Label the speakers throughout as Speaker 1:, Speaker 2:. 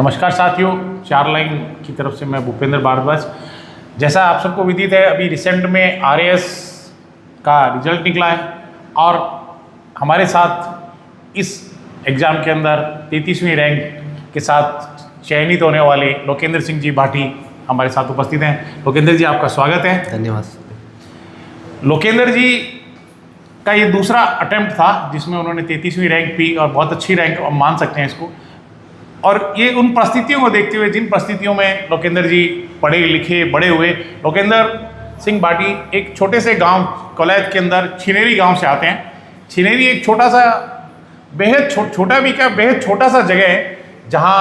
Speaker 1: नमस्कार साथियों, चार लाइन की तरफ से मैं भूपेंद्र भारद्वाज। जैसा आप सबको विदित है, अभी रिसेंट में आरएएस का रिजल्ट निकला है और हमारे साथ इस एग्ज़ाम के अंदर 33वीं रैंक के साथ चयनित होने वाले लोकेंद्र सिंह जी भाटी हमारे साथ उपस्थित हैं। लोकेंद्र जी, आपका स्वागत है।
Speaker 2: धन्यवाद।
Speaker 1: लोकेंद्र जी का ये दूसरा अटेम्प्ट था जिसमें उन्होंने 33वीं रैंक पी और बहुत अच्छी रैंक मान सकते हैं इसको। और ये उन परिस्थितियों को देखते हुए जिन परिस्थितियों में लोकेंद्र जी पढ़े लिखे बड़े हुए। लोकेंद्र सिंह भाटी एक छोटे से गांव कोलायत के अंदर छिनेरी गांव से आते हैं। छिनेरी एक छोटा सा बेहद छोटा भी क्या बेहद छोटा सा जगह है जहां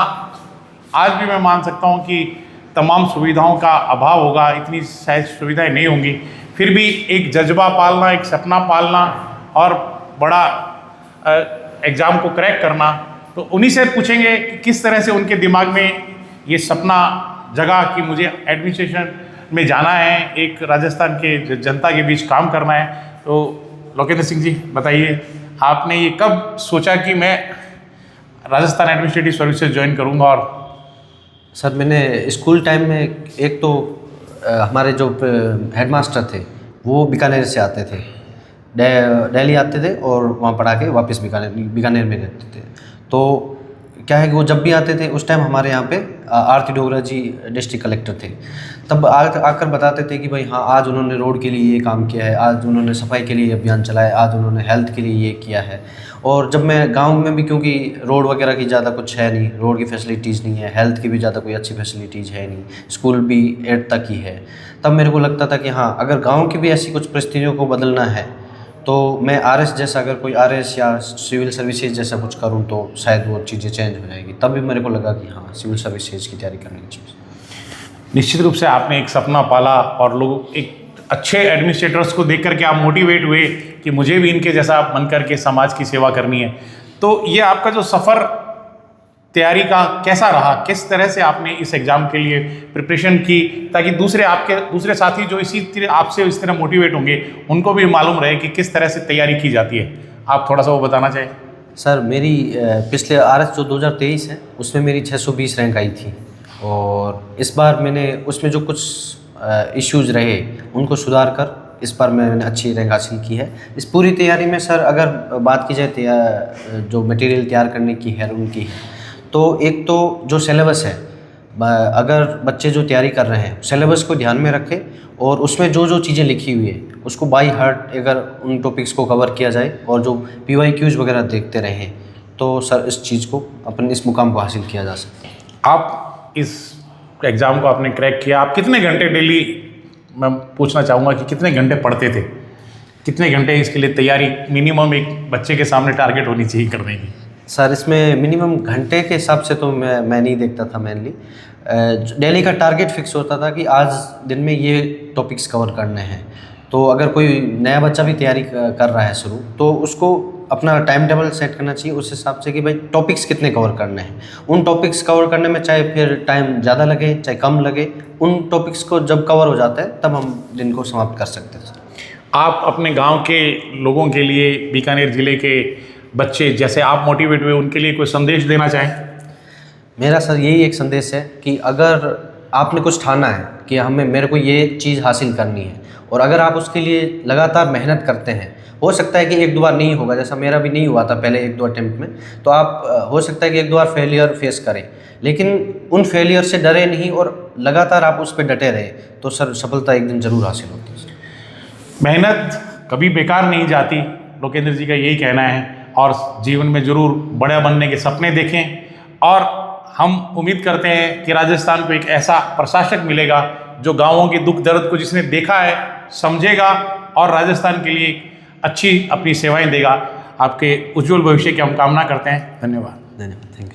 Speaker 1: आज भी मैं मान सकता हूं कि तमाम सुविधाओं का अभाव होगा, इतनी शायद सुविधाएं नहीं होंगी, फिर भी एक जज्बा पालना, एक सपना पालना और बड़ा एग्ज़ाम को क्रैक करना। तो उन्हीं से पूछेंगे कि किस तरह से उनके दिमाग में ये सपना जगा कि मुझे एडमिनिस्ट्रेशन में जाना है, एक राजस्थान के जनता के बीच काम करना है। तो लोकेंद्र सिंह जी बताइए, आपने ये कब सोचा कि मैं राजस्थान एडमिनिस्ट्रेटिव सर्विसेज ज्वाइन करूँगा? और
Speaker 2: सर, मैंने स्कूल टाइम में एक तो हमारे जो हेडमास्टर थे वो बीकानेर से आते थे, दिल्ली आते थे और वहाँ पढ़ा के वापस बीकानेर में रहते थे। तो क्या है कि वो जब भी आते थे उस टाइम हमारे यहाँ पे आरती डोगरा जी डिस्ट्रिक्ट कलेक्टर थे। तब आकर बताते थे कि भाई हाँ, आज उन्होंने रोड के लिए ये काम किया है, आज उन्होंने सफाई के लिए अभियान चलाया, आज उन्होंने हेल्थ के लिए ये किया है। और जब मैं गांव में भी, क्योंकि रोड वगैरह की ज़्यादा कुछ है नहीं, रोड की फैसिलिटीज़ नहीं है, हेल्थ की भी ज़्यादा कोई अच्छी फैसिलिटीज़ है नहीं, स्कूल भी 8 तक ही है, तब मेरे को लगता था कि हाँ, अगर गाँव की भी ऐसी कुछ परिस्थितियों को बदलना है तो मैं आरएस जैसा, अगर कोई आरएस या सिविल सर्विसेज जैसा कुछ करूं तो शायद वो चीज़ें चेंज हो जाएगी। तब भी मेरे को लगा कि हाँ, सिविल सर्विसेज की तैयारी करनी चाहिए।
Speaker 1: निश्चित रूप से आपने एक सपना पाला और लोग एक अच्छे एडमिनिस्ट्रेटर्स को देख करके आप मोटिवेट हुए कि मुझे भी इनके जैसा बन करके समाज की सेवा करनी है। तो ये आपका जो सफ़र तैयारी का कैसा रहा, किस तरह से आपने इस एग्ज़ाम के लिए प्रिपरेशन की ताकि दूसरे साथी जो इसी तरह आपसे इस तरह मोटिवेट होंगे उनको भी मालूम रहे कि किस तरह से तैयारी की जाती है? आप थोड़ा सा वो बताना चाहें।
Speaker 2: सर, मेरी पिछले आरएस जो 2023 है उसमें मेरी 620 रैंक आई थी और इस बार मैंने उसमें जो कुछ इश्यूज़ रहे उनको सुधार कर इस बार मैंने अच्छी रैंक हासिल की है। इस पूरी तैयारी में सर अगर बात की जाए जो मटेरियल तैयार करने की है उनकी, तो एक तो जो सिलेबस है, अगर बच्चे जो तैयारी कर रहे हैं सिलेबस को ध्यान में रखें और उसमें जो जो चीज़ें लिखी हुई है उसको बाई हार्ट अगर उन टॉपिक्स को कवर किया जाए और जो PYQs वगैरह देखते रहें तो सर इस चीज़ को अपने इस मुकाम को हासिल किया जा सकता है।
Speaker 1: आप इस एग्ज़ाम को आपने क्रैक किया, आप कितने घंटे डेली, मैं पूछना चाहूँगा कि कितने घंटे पढ़ते थे, कितने घंटे इसके लिए तैयारी मिनिमम एक बच्चे के सामने टारगेट होनी चाहिए करने की?
Speaker 2: सर, इसमें मिनिमम घंटे के हिसाब से तो मैं नहीं देखता था। मेनली डेली का टारगेट फिक्स होता था कि आज दिन में ये टॉपिक्स कवर करने हैं। तो अगर कोई नया बच्चा भी तैयारी कर रहा है शुरू, तो उसको अपना टाइम टेबल सेट करना चाहिए उस हिसाब से कि भाई टॉपिक्स कितने कवर करने हैं। उन टॉपिक्स कवर करने में चाहे फिर टाइम ज़्यादा लगे चाहे कम लगे, उन टॉपिक्स को जब कवर हो जाता है तब हम दिन को समाप्त कर सकते हैं।
Speaker 1: आप अपने गाँव के लोगों के लिए, बीकानेर ज़िले के बच्चे जैसे आप मोटिवेट हुए, उनके लिए कोई संदेश देना चाहें?
Speaker 2: मेरा सर यही एक संदेश है कि अगर आपने कुछ ठाना है कि मेरे को ये चीज़ हासिल करनी है और अगर आप उसके लिए लगातार मेहनत करते हैं, हो सकता है कि 1-2 बार नहीं होगा, जैसा मेरा भी नहीं हुआ था पहले 1-2 अटेम्प्ट में, तो आप हो सकता है कि 1-2 बार फेलियर फेस करें, लेकिन उन फेलियर से डरे नहीं और लगातार आप उस पर डटे रहे तो सर सफलता एक दिन ज़रूर हासिल होती है।
Speaker 1: मेहनत कभी बेकार नहीं जाती, लोकेंद्र जी का यही कहना है। और जीवन में ज़रूर बड़े बनने के सपने देखें और हम उम्मीद करते हैं कि राजस्थान को एक ऐसा प्रशासक मिलेगा जो गांवों के दुख दर्द को जिसने देखा है समझेगा और राजस्थान के लिए अच्छी अपनी सेवाएं देगा। आपके उज्जवल भविष्य की हम कामना करते हैं। धन्यवाद।
Speaker 2: Thank you.